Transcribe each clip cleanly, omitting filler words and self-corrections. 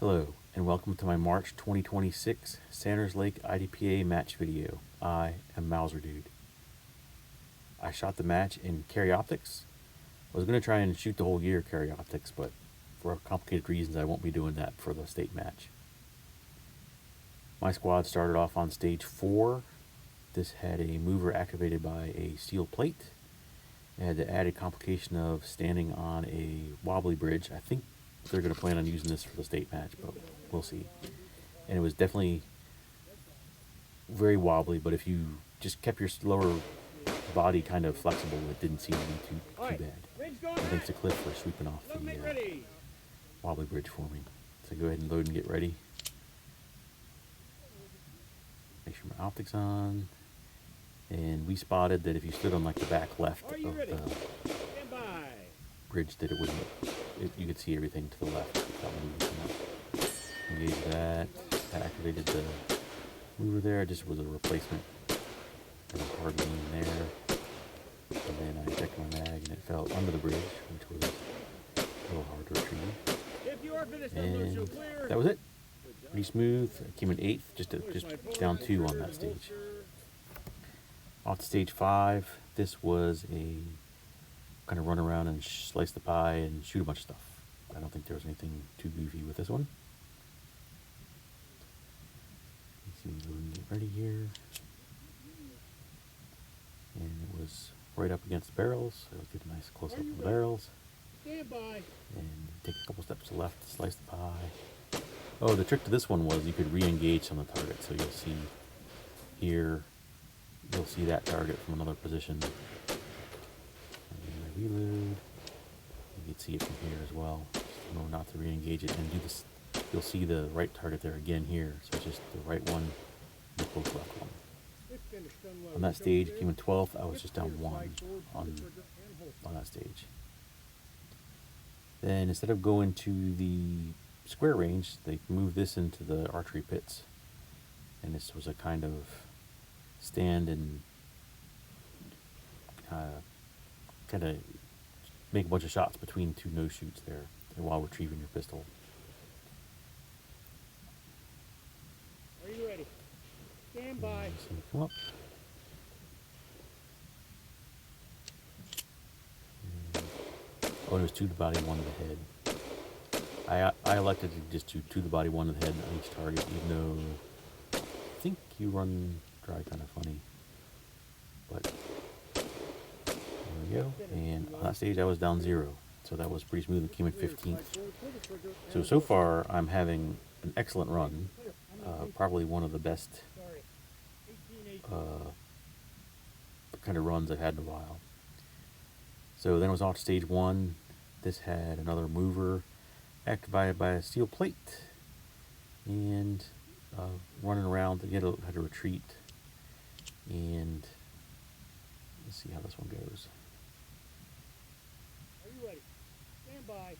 Hello, and welcome to my March 2026 Sanders Lake IDPA match video. I am mauserdude. I shot the match in carry optics. I was going to try and shoot the whole year carry optics, but for complicated reasons I won't be doing that for the state match. My squad started off on stage 4. This had a mover activated by a steel plate. It had the added complication of standing on a wobbly bridge. I think they're going to plan on using this for the state match, but we'll see. And it was definitely very wobbly, but if you just kept your lower body kind of flexible, it didn't seem to be too bad. And thanks to Cliff for sweeping off the wobbly bridge for me. So go ahead and load and get ready. Make sure my optics on. And we spotted that if you stood on like the back left of the bridge, that it wouldn't. You could see everything to the left without moving too much. Engage that. That activated the mover there. It just was a replacement. And a hard lean there. And then I checked my mag and it fell under the bridge, which was a little hard to retrieve. And that was it. Pretty smooth. I came in 8th, just down 2 on that stage. Off to stage 5, this was a kind of run around and slice the pie and shoot a bunch of stuff. I don't think there was anything too goofy with this one. Let's see, we can get ready here. And it was right up against the barrels, so get a nice close up of the barrels. And take a couple steps to the left to slice the pie. Oh, the trick to this one was you could re-engage on the target, so you'll see here. You'll see that target from another position. And reload. You can see it from here as well. Just know not to re-engage it and do this. You'll see the right target there again here. So it's just the right one and the close left one. On that stage, it came in 12th. I was just down 1 on that stage. Then instead of going to the square range, they moved this into the archery pits. And this was a kind of stand and kind of make a bunch of shots between 2 no shoots there while retrieving your pistol. Are you ready? Stand by. So come up. Oh, it was 2 to the body, 1 to the head. I elected to just do 2 to the body, 1 to the head on each target, even though I think you run dry kind of funny. But there we go. And on that stage I was down 0. So that was pretty smooth. It came in 15th. So far I'm having an excellent run. Probably one of the best kind of runs I've had in a while. So then it was off to stage 1. This had another mover activated by a steel plate. And running around to had to retreat. And let's see how this one goes. Are you ready? Stand by.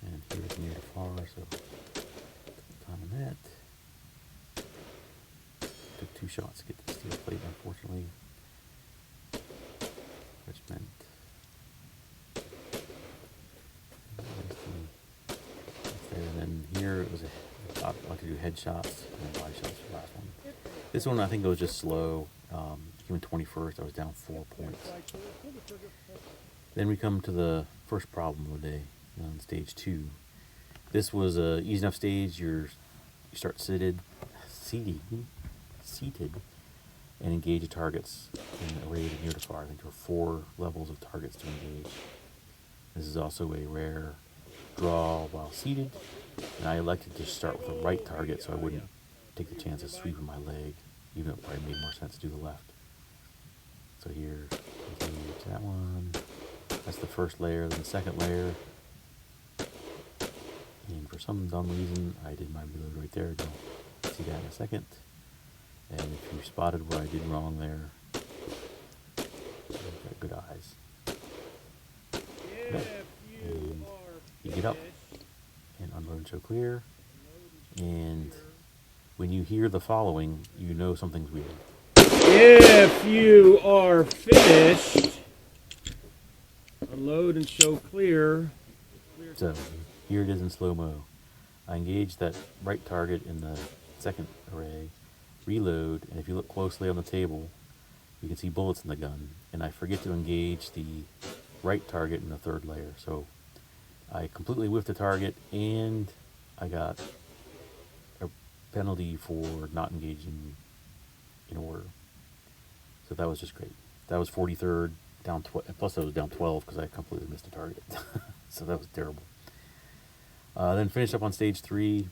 And here's near the far, so time on that. Took 2 shots to get the steel plate, unfortunately. Which meant and then here it was I like to do headshots and body shots for the last one. This one I think it was just slow. Came in 21st. I was down 4 points. Then we come to the first problem of the day on stage 2. This was a easy enough stage. You start seated, and engage the targets in array near to far. I think there were 4 levels of targets to engage. This is also a rare draw while seated, and I elected to start with the right target so I wouldn't take the chance of sweeping my leg, even though it probably made more sense to do the left. So here, engage that one. That's the first layer. Then the second layer. And for some dumb reason, I did my reload right there. You'll see that in a second. And if you spotted what I did wrong there, you've got good eyes. Okay. And you get up and unload and show clear. And when you hear the following, you know something's weird. If you are finished, unload and show clear. So here it is in slow-mo. I engage that right target in the second array, reload, and if you look closely on the table, you can see bullets in the gun. And I forget to engage the right target in the third layer. So I completely whiffed the target, and I got a penalty for not engaging in order. So that was just great. That was 43rd, down plus I was down 12 because I completely missed the target. So that was terrible. Then finished up on stage 3.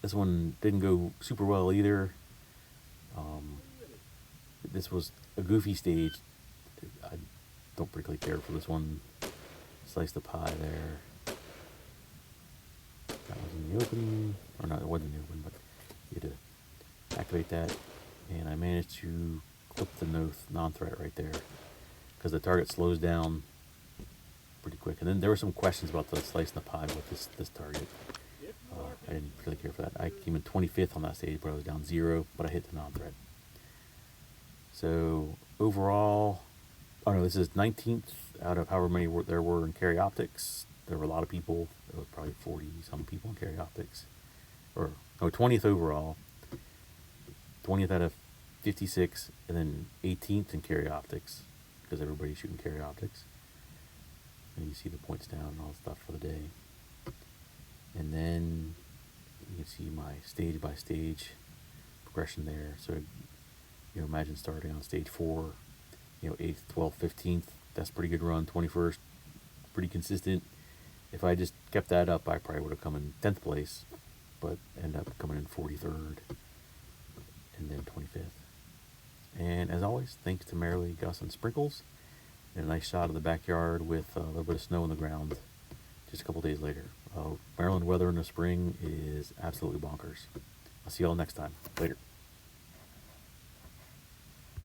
This one didn't go super well either. This was a goofy stage. I don't particularly care for this one. Slice the pie there. That was in the open, or not, it wasn't in the open, but you had to activate that. And I managed to clip the non-threat right there because the target slows down pretty quick. And then there were some questions about the slice in the pie with this target. I didn't really care for that. I came in 25th on that stage, but I was down 0, but I hit the non-threat. So overall, oh no, this is 19th out of however many there were in carry optics. There were a lot of people. There was probably 40 some people in carry optics, or no, 20th overall. 20th out of 56, and then 18th in carry optics because everybody's shooting carry optics. And you see the points down and all the stuff for the day. And then you can see my stage by stage progression there. So, you know, imagine starting on stage 4, 8th, 12th, 15th. That's a pretty good run. 21st, pretty consistent. If I just kept that up, I probably would have come in 10th place, but end up coming in 43rd and then 25th. And as always, thanks to Marilee, Gus, and Sprinkles. And a nice shot of the backyard with a little bit of snow on the ground just a couple days later. Maryland weather in the spring is absolutely bonkers. I'll see you all next time. Later.